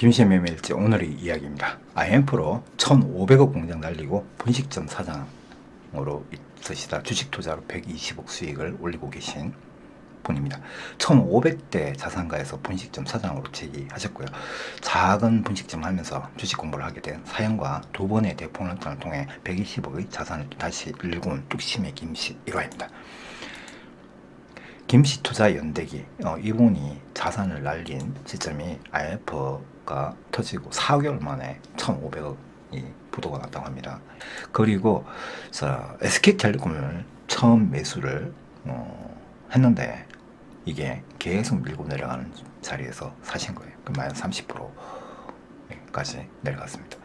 김씨매매일지 오늘의 이야기입니다. IMF로 1,500억 공장 날리고 분식점 사장으로 있으시다 주식 투자로 120억 수익을 올리고 계신 분입니다. 1,500대 자산가에서 분식점 사장으로 재기하셨고요. 작은 분식점 하면서 주식 공부를 하게 된 사연과 두 번의 대폭락을 통해 120억의 자산을 다시 일군 뚝심의 김씨 1화입니다. 김씨 투자 연대기, 이분이 자산을 날린 시점이 IMF가 터지고 4개월 만에 1,500억이 부도가 났다고 합니다. 그리고 SK텔레콤을 처음 매수를 했는데 이게 계속 밀고 내려가는 자리에서 사신 거예요. 그 마이너스 30%까지 내려갔습니다.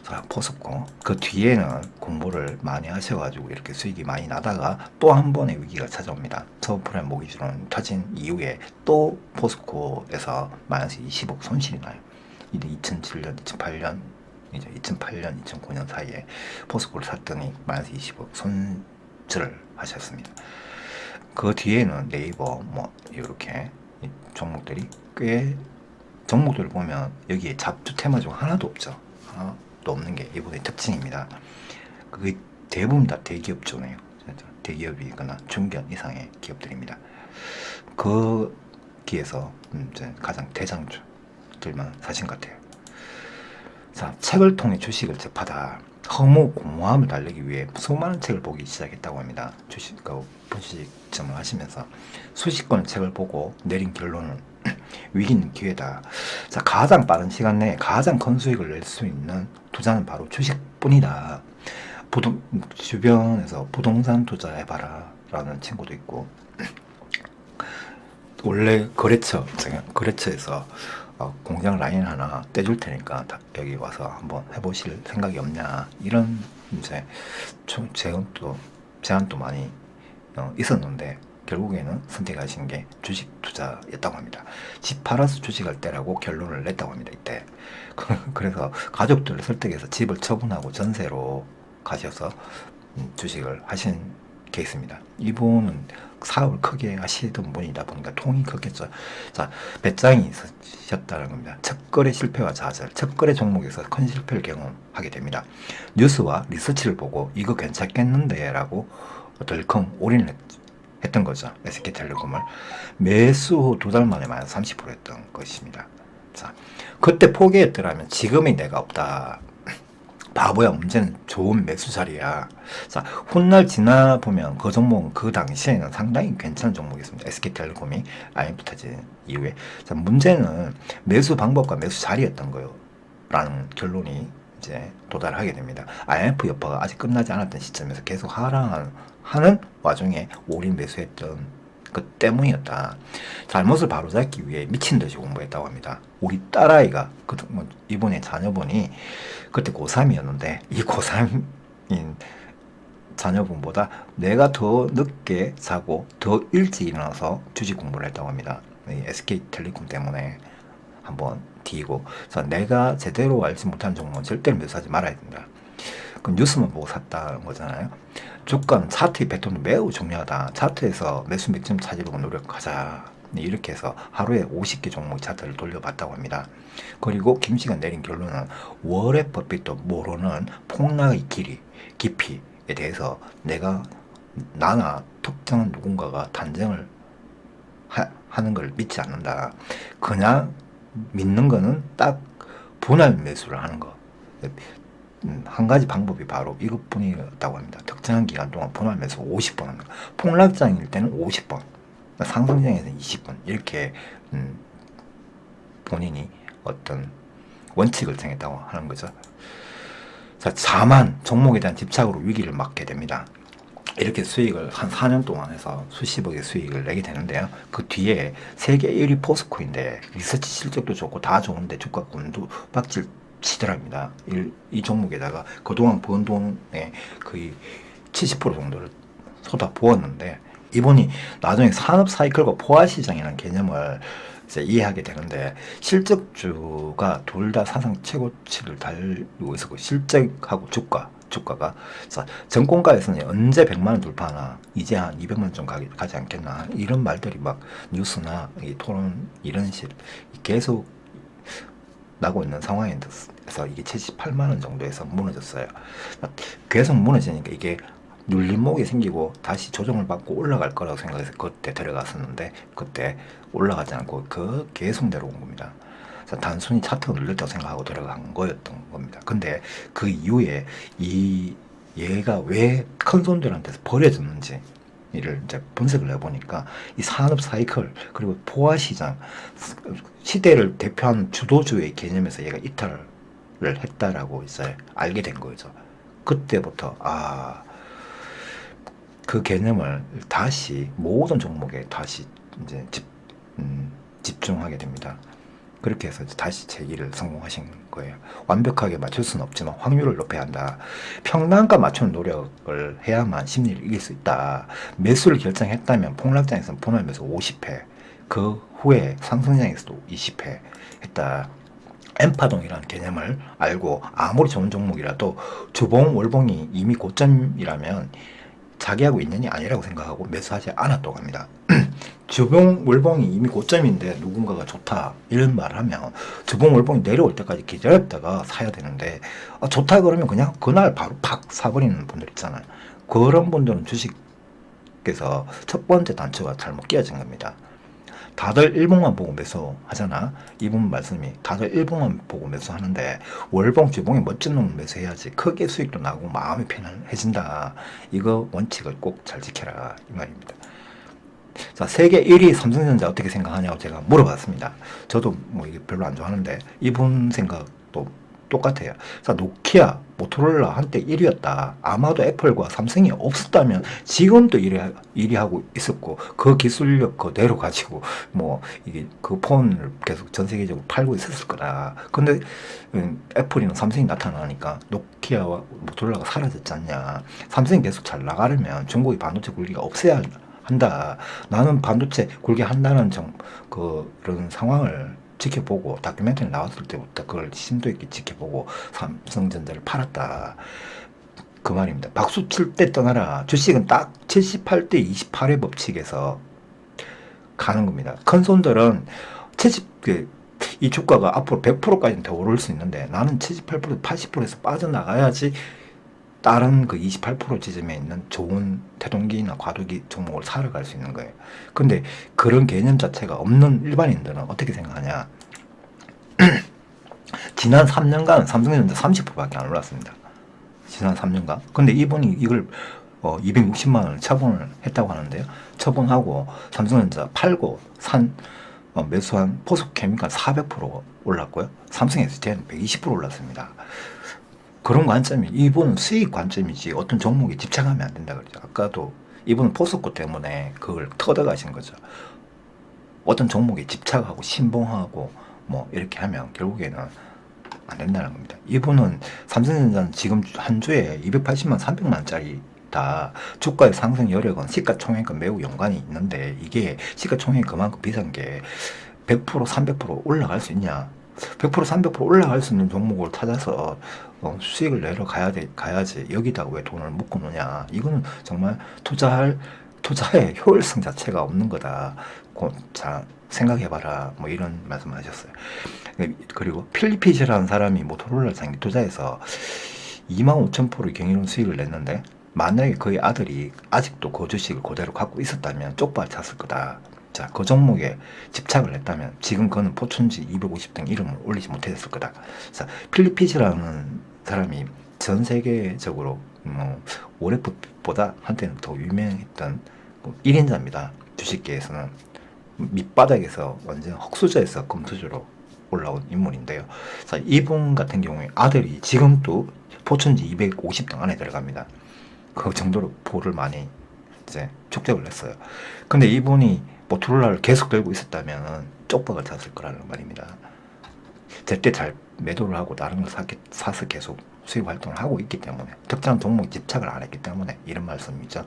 자, 포스코 그 뒤에는 공부를 많이 하셔가지고 이렇게 수익이 많이 나다가 또 한 번의 위기가 찾아옵니다. 서브프라임 모기지론 터진 이후에 또 포스코에서 마이너스 20억 손실이 나요. 이제 2007년, 2008년, 이제 2008년, 2009년 사이에 포스코를 샀더니 마이너스 20억 손실을 하셨습니다. 그 뒤에는 네이버 뭐 이렇게 종목들이 꽤 종목들을 보면 여기에 잡주 테마 중 하나도 없죠. 또 없는 게 이번의 특징입니다. 그게 대부분 다 대기업주네요. 대기업이거나 중견 이상의 기업들입니다. 거기에서 이제 가장 대장주들만 사신 것 같아요. 자, 책을 통해 주식을 접하다 허무 공허함을 달래기 위해 수많은 책을 보기 시작했다고 합니다. 주식, 분식점을 하시면서 수십 권의 책을 보고 내린 결론은 위기는 기회다. 자, 가장 빠른 시간 내에 가장 큰 수익을 낼 수 있는 투자는 바로 주식뿐이다. 주변에서 부동산 투자해봐라 라는 친구도 있고, 원래 거래처에서 공장 라인 하나 떼줄 테니까 여기 와서 한번 해보실 생각이 없냐, 이런 이제 제안도 많이 있었는데 결국에는 선택하신 게 주식 투자였다고 합니다. 집 팔아서 주식할 때라고 결론을 냈다고 합니다. 이때 그래서 가족들을 설득해서 집을 처분하고 전세로 가셔서 주식을 하신 케이스입니다. 이분은 사업을 크게 하시던 분이다 보니까 통이 컸겠죠. 자, 배짱이 있으셨다는 겁니다. 첫 거래 실패와 좌절, 첫 거래 종목에서 큰 실패를 경험하게 됩니다. 뉴스와 리서치를 보고 이거 괜찮겠는데 라고 덜컹 올인을 했던 거죠. SK텔레콤을 매수 후 2달 만에 마이너스 30% 했던 것입니다. 자, 그때 포기했더라면 지금의 내가 없다. 바보야, 문제는 좋은 매수 자리야. 자, 훗날 지나 보면 그 종목은 그 당시에는 상당히 괜찮은 종목이었습니다. SK텔레콤이 IMF 터진 이후에. 자, 문제는 매수 방법과 매수 자리였던 거요. 라는 결론이 이제 도달하게 됩니다. IMF 여파가 아직 끝나지 않았던 시점에서 계속 하는 와중에 올인 매수했던 것 때문이었다. 잘못을 바로잡기 위해 미친 듯이 공부했다고 합니다. 우리 딸아이가 이번에 자녀분이 그때 고3이었는데 이 고3인 자녀분보다 내가 더 늦게 자고 더 일찍 일어나서 주식 공부를 했다고 합니다. SK텔레콤 때문에 한번 뒤고, 내가 제대로 알지 못한 종목은 절대로 매수하지 말아야 된다. 그 뉴스만 보고 샀다는 거잖아요. 주가는 차트의 패턴이 매우 중요하다. 차트에서 매수 맥점 찾으려고 노력하자. 이렇게 해서 하루에 50개 종목 차트를 돌려봤다고 합니다. 그리고 김씨가 내린 결론은 워렌 버핏도 모르는 폭락의 깊이에 대해서 나나 특정한 누군가가 단정을 하는 걸 믿지 않는다. 그냥 믿는 거는 딱 분할 매수를 하는 거. 한 가지 방법이 바로 이것뿐이었다고 합니다. 특정한 기간 동안 분할 매수 50번 합니다. 폭락장일 때는 50번, 상승장에서는 20번, 이렇게 본인이 어떤 원칙을 정했다고 하는 거죠. 자, 자만 종목에 대한 집착으로 위기를 맞게 됩니다. 이렇게 수익을 한 4년 동안 해서 수십억의 수익을 내게 되는데요. 그 뒤에 세계 1위 포스코인데 리서치 실적도 좋고 다 좋은데 주가 곤두박질 치더랍니다. 이 종목에다가 그동안 번 돈의 거의 70% 정도를 쏟아 부었는데, 이분이 나중에 산업 사이클과 포화 시장이라는 개념을 이제 이해하게 되는데, 실적주가 둘 다 사상 최고치를 달리고 있었고, 실적하고 주가가 정권가에서는 언제 100만원 돌파하나, 이제 한 200만원 좀 가지 않겠나, 이런 말들이 막 뉴스나 이 토론 이런 식 계속 나고 있는 상황에서 이게 78만 원 정도에서 무너졌어요. 계속 무너지니까 이게 눌림목이 생기고 다시 조정을 받고 올라갈 거라고 생각해서 그때 들어갔었는데 그때 올라가지 않고 계속 내려온 겁니다. 그래서 단순히 차트가 눌렸다고 생각하고 들어간 거였던 겁니다. 근데 그 이후에 얘가 왜 큰 손들한테서 버려졌는지 이를 이제 분석을 해보니까 이 산업 사이클 그리고 포화 시장 시대를 대표하는 주도주의 개념에서 얘가 이탈을 했다라고 이제 알게 된 거죠. 그때부터 그 개념을 다시 모든 종목에 다시 이제 집중하게 됩니다. 그렇게 해서 다시 재기를 성공하신 거예요. 완벽하게 맞출 수는 없지만 확률을 높여야 한다. 평단가 맞추는 노력을 해야만 심리를 이길 수 있다. 매수를 결정했다면 폭락장에서는 분할 매수 50회, 그 후에 상승장에서도 20회 했다. N파동이라는 개념을 알고 아무리 좋은 종목이라도 주봉, 월봉이 이미 고점이라면 자기하고 인연이 아니라고 생각하고 매수하지 않았다고 합니다. 주봉, 월봉이 이미 고점인데 누군가가 좋다 이런 말을 하면 주봉, 월봉이 내려올 때까지 기다렸다가 사야 되는데 좋다 그러면 그냥 그날 바로 팍 사버리는 분들 있잖아요. 그런 분들은 주식에서 첫 번째 단추가 잘못 끼어진 겁니다. 다들 일봉만 보고 매수하잖아. 이분 말씀이 다들 일봉만 보고 매수하는데 월봉 주봉에 멋진 놈 매수해야지 크게 수익도 나고 마음이 편안해진다. 이거 원칙을 꼭 잘 지켜라 이 말입니다. 자, 세계 1위 삼성전자 어떻게 생각하냐고 제가 물어봤습니다. 저도 뭐 이게 별로 안 좋아하는데 이분 생각도 똑같아요. 자, 노키아, 모토로라 한때 1위였다. 아마도 애플과 삼성이 없었다면 지금도 1위 하고 있었고 그 기술력 그대로 가지고 뭐 이게 그 폰을 계속 전 세계적으로 팔고 있었을 거다. 근데 애플이나 삼성이 나타나니까 노키아와 모토로라가 사라졌지 않냐. 삼성이 계속 잘 나가려면 중국의 반도체 굴기가 없어야 한다. 나는 반도체 굴게 한다는 그런 상황을 지켜보고 다큐멘터리 나왔을 때부터 그걸 심도 있게 지켜보고 삼성전자를 팔았다. 그 말입니다. 박수 칠 때 떠나라. 주식은 딱 78대 28의 법칙에서 가는 겁니다. 큰 손들은 이 주가가 앞으로 100%까지는 더 오를 수 있는데 나는 78% 80%에서 빠져나가야지 다른 그 28% 지점에 있는 좋은 태동기나 과도기 종목을 사러 갈 수 있는 거예요. 근데 그런 개념 자체가 없는 일반인들은 어떻게 생각하냐. 지난 3년간 삼성전자 30%밖에 안 올랐습니다. 지난 3년간. 근데 이분이 이걸 260만 원을 처분을 했다고 하는데요. 처분하고 삼성전자 팔고 매수한 포스코케미칼 400% 올랐고요. 삼성 SDI는 120% 올랐습니다. 그런 관점이 이분은 수익 관점이지 어떤 종목에 집착하면 안 된다 그러죠. 아까도 이분은 포스코 때문에 그걸 터득하신 거죠. 어떤 종목에 집착하고 신봉하고 뭐 이렇게 하면 결국에는 안 된다는 겁니다. 이분은 삼성전자는 지금 한 주에 280만 300만 원짜리 다 주가의 상승 여력은 시가총액과 매우 연관이 있는데 이게 시가총액이 그만큼 비싼 게 100% 300% 올라갈 수 있냐. 100% 300% 올라갈 수 있는 종목을 찾아서 수익을 내러 가야지 여기다가 왜 돈을 묶어 놓냐. 이거는 정말 투자의 효율성 자체가 없는 거다. 자, 생각해봐라. 뭐 이런 말씀을 하셨어요. 그리고 필리피시라는 사람이 모토로라 장기 투자해서 25,000% 경이로운 수익을 냈는데 만약에 그의 아들이 아직도 그 주식을 그대로 갖고 있었다면 쪽발 찼을 거다. 자, 그 종목에 집착을 했다면 지금 그는 포춘지 250등 이름을 올리지 못했을 거다. 자, 필리피시라는 사람이 전 세계적으로 오레프보다 한때는 더 유명했던 1인자입니다. 주식계에서는 밑바닥에서 완전 흙수저에서 금수저로 올라온 인물인데요. 자, 이분 같은 경우에 아들이 지금도 포춘지 250등 안에 들어갑니다. 그 정도로 부를 많이 이제 축적을 했어요. 근데 이분이 모토로라를 계속 들고 있었다면 쪽박을 찼을 거라는 말입니다. 제때 잘 매도를 하고 다른 걸 사서 계속 수익 활동을 하고 있기 때문에 특정한 종목에 집착을 안 했기 때문에 이런 말씀이죠.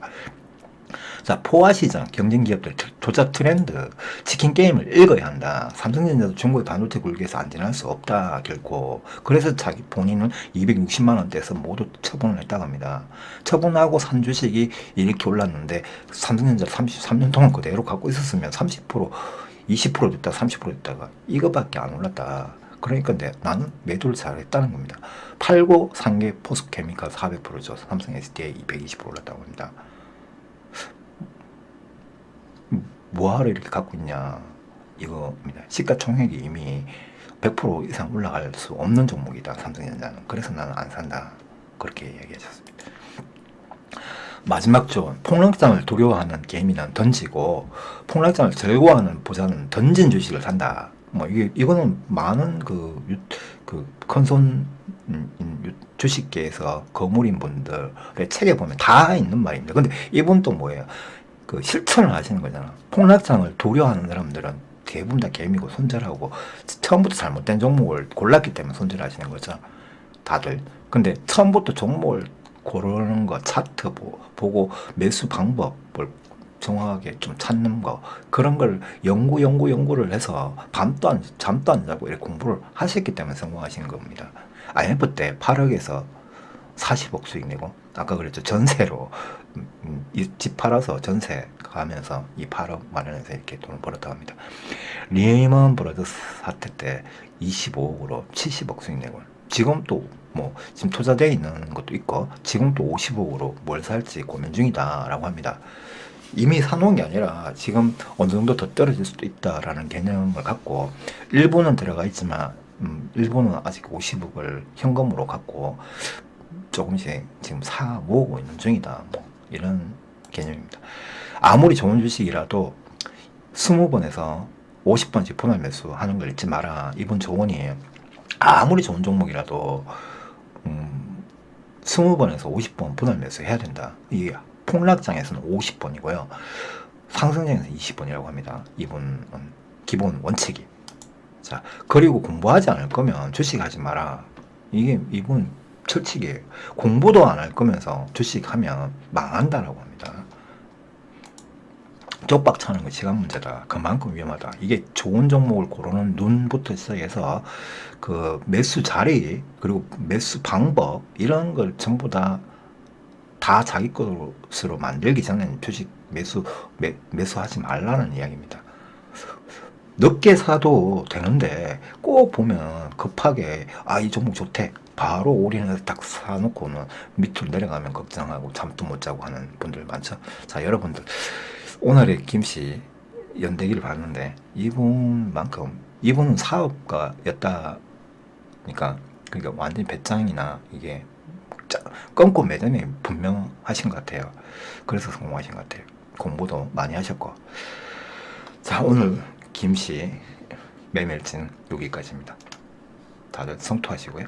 자, 포화시장, 경쟁 기업들 조작 트렌드, 치킨 게임을 읽어야 한다. 삼성전자도 중국의 반도체 굴기에서 안 지날 수 없다, 결코. 그래서 자기 본인은 260만 원대에서 모두 처분을 했다고 합니다. 처분하고 산 주식이 이렇게 올랐는데 삼성전자를 33년 동안 그대로 갖고 있었으면 30%, 20% 됐다, 30% 됐다가 이거밖에 안 올랐다. 그러니까 나는 매도를 잘했다는 겁니다. 팔고 산 게 포스케미칼 400%죠. 삼성 SDI 220% 올랐다고 합니다. 뭐하러 이렇게 갖고 있냐 이거입니다. 시가총액이 이미 100% 이상 올라갈 수 없는 종목이다, 삼성전자는. 그래서 나는 안 산다, 그렇게 이야기하셨습니다. 마지막 조, 폭락장을 두려워하는 개미는 던지고 폭락장을 즐거워하는 부자는 던진 주식을 산다. 뭐 이거는 많은 큰손 주식계에서 거물인 분들의 책에 보면 다 있는 말입니다. 근데 이분 또 뭐예요? 그 실천을 하시는 거잖아. 폭락장을 두려워하는 사람들은 대부분 다 개미고 손절하고 처음부터 잘못된 종목을 골랐기 때문에 손절하시는 거죠, 다들. 근데 처음부터 종목을 고르는 거, 차트 보고 매수 방법을 정확하게 좀 찾는 거, 그런 걸 연구를 해서 잠도 안 자고 이렇게 공부를 하셨기 때문에 성공하신 겁니다. IMF 때 8억에서 40억 수익 내고, 아까 그랬죠, 전세로 이 집 팔아서 전세 가면서 이 8억 마련해서 이렇게 돈을 벌었다고 합니다. 리먼 브라더스 사태 때 25억으로 70억 수익 내고, 지금 또 지금 투자되어 있는 것도 있고 지금 또 50억으로 뭘 살지 고민 중이다라고 합니다. 이미 사놓은 게 아니라 지금 어느 정도 더 떨어질 수도 있다라는 개념을 갖고, 일부는 들어가 있지만 일부는 아직 50억을 현금으로 갖고 조금씩 지금 모으고 있는 중이다, 이런 개념입니다. 아무리 좋은 주식이라도 20번에서 50번씩 분할 매수하는 걸 잊지 마라. 이분 조언이에요. 아무리 좋은 종목이라도 20번에서 50번 분할 매수해야 된다. 이 폭락장에서는 50번이고요. 상승장에서 20번이라고 합니다. 이분은 기본 원칙이. 자, 그리고 공부하지 않을 거면 주식하지 마라. 이게 이분 철칙이에요. 공부도 안 할 거면서 주식하면 망한다라고 합니다. 쪽박 차는 거 시간 문제다. 그만큼 위험하다. 이게 좋은 종목을 고르는 눈부터 시작해서 그 매수 자리, 그리고 매수 방법, 이런 걸 전부 다 자기 것으로 만들기 전에는 주식 매수하지 말라는 이야기입니다. 늦게 사도 되는데 꼭 보면 급하게 이 종목 좋대, 바로 올인해서 딱 사놓고는 밑으로 내려가면 걱정하고 잠도 못 자고 하는 분들 많죠. 자, 여러분들, 오늘의 김씨 연대기를 봤는데 이분은 사업가였다. 그러니까 완전히 배짱이나 이게 껌고 매점이 분명하신 것 같아요. 그래서 성공하신 것 같아요. 공부도 많이 하셨고. 자, 오늘 김씨 매매일지는 여기까지입니다. 다들 성투하시고요.